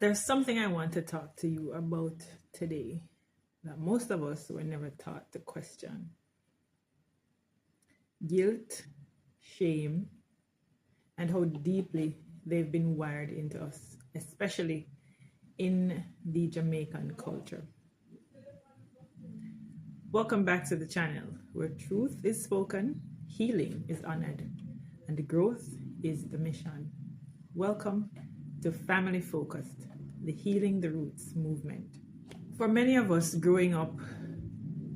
There's something I want to talk to you about today that most of us were never taught to question: guilt, shame, and how deeply they've been wired into us, especially in the Jamaican culture. Welcome back to the channel where truth is spoken, healing is honored, and growth is the mission. Welcome to Family Focused, the Healing the Roots movement. For many of us growing up,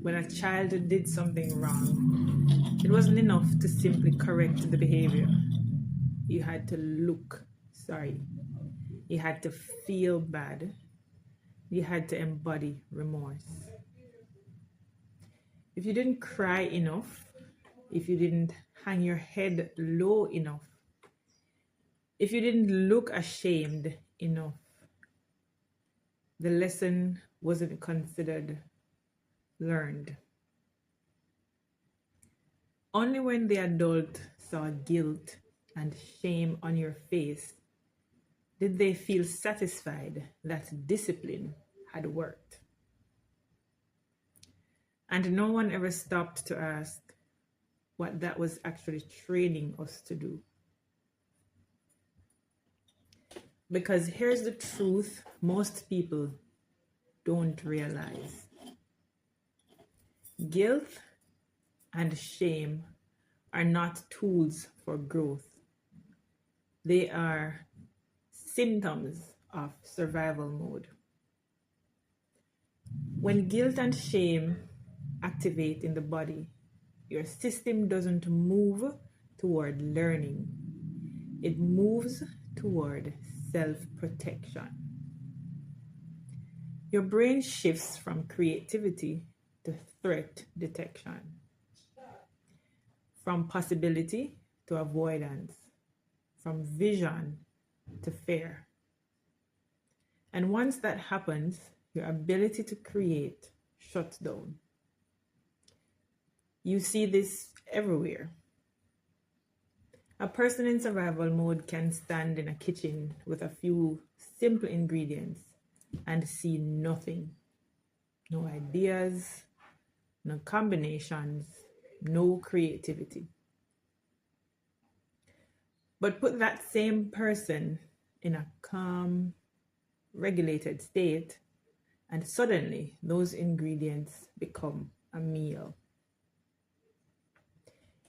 when a child did something wrong, it wasn't enough to simply correct the behavior. You had to look sorry. You had to feel bad. You had to embody remorse. If you didn't cry enough, if you didn't hang your head low enough, if you didn't look ashamed enough, the lesson wasn't considered learned. Only when the adult saw guilt and shame on your face did they feel satisfied that discipline had worked. And no one ever stopped to ask what that was actually training us to do. Because here's the truth most people don't realize: guilt and shame are not tools for growth. They are symptoms of survival mode. When guilt and shame activate in the body, your system doesn't move toward learning. It moves toward self-protection. Your brain shifts from creativity to threat detection, from possibility to avoidance, from vision to fear. And once that happens, your ability to create shuts down. You see this everywhere. A person in survival mode can stand in a kitchen with a few simple ingredients and see nothing. No ideas, no combinations, no creativity. But put that same person in a calm, regulated state, and suddenly those ingredients become a meal.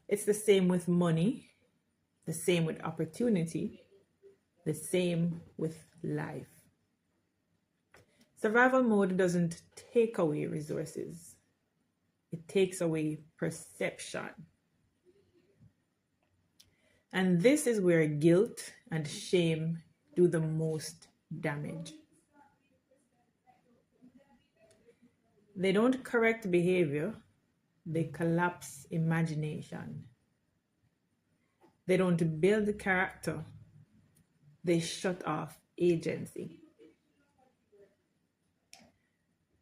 It's the same with money, the same with opportunity, the same with life. Survival mode doesn't take away resources. It takes away perception. And this is where guilt and shame do the most damage. They don't correct behavior, they collapse imagination. They don't build character, they shut off agency.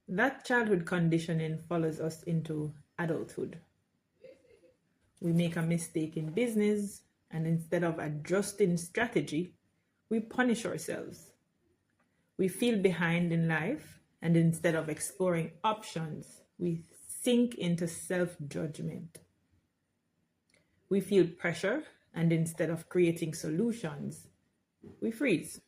That childhood conditioning follows us into adulthood. We make a mistake in business, and instead of adjusting strategy, we punish ourselves. We feel behind in life, and instead of exploring options, we sink into self-judgment. We feel pressure, and instead of creating solutions, we freeze.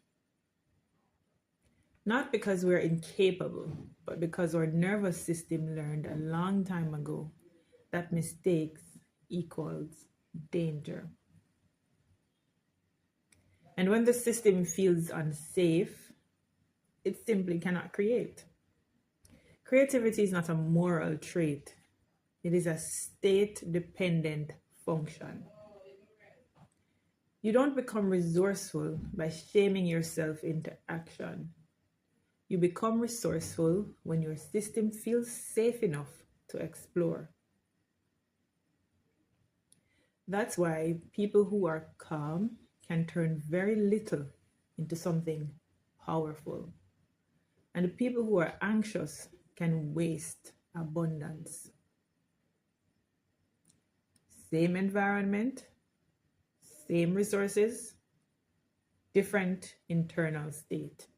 Not because we're incapable, but because our nervous system learned a long time ago that mistakes equals danger. And when the system feels unsafe, it simply cannot create. Creativity is not a moral trait. It is a state-dependent function. You don't become resourceful by shaming yourself into action. You become resourceful when your system feels safe enough to explore. That's why people who are calm can turn very little into something powerful. And people who are anxious can waste abundance. Same environment, same resources, different internal state.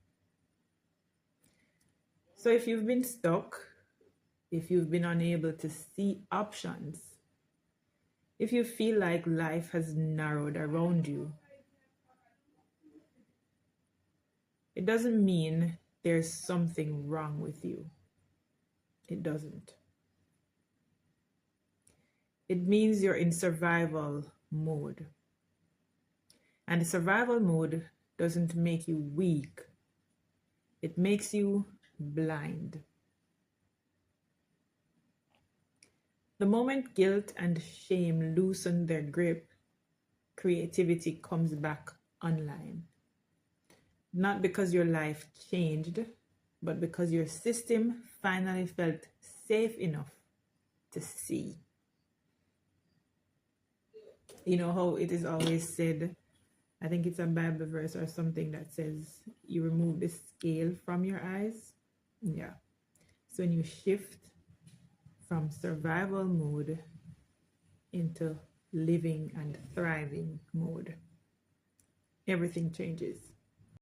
So if you've been stuck, if you've been unable to see options, if you feel like life has narrowed around you, it doesn't mean there's something wrong with you. It doesn't. It means you're in survival mode. And the survival mode doesn't make you weak. It makes you blind. The moment guilt and shame loosen their grip, creativity comes back online. Not because your life changed, but because your system finally felt safe enough to see. You know how it is always said, I think it's a Bible verse or something that says, you remove the scale from your eyes. Yeah. So when you shift from survival mode into living and thriving mode, everything changes.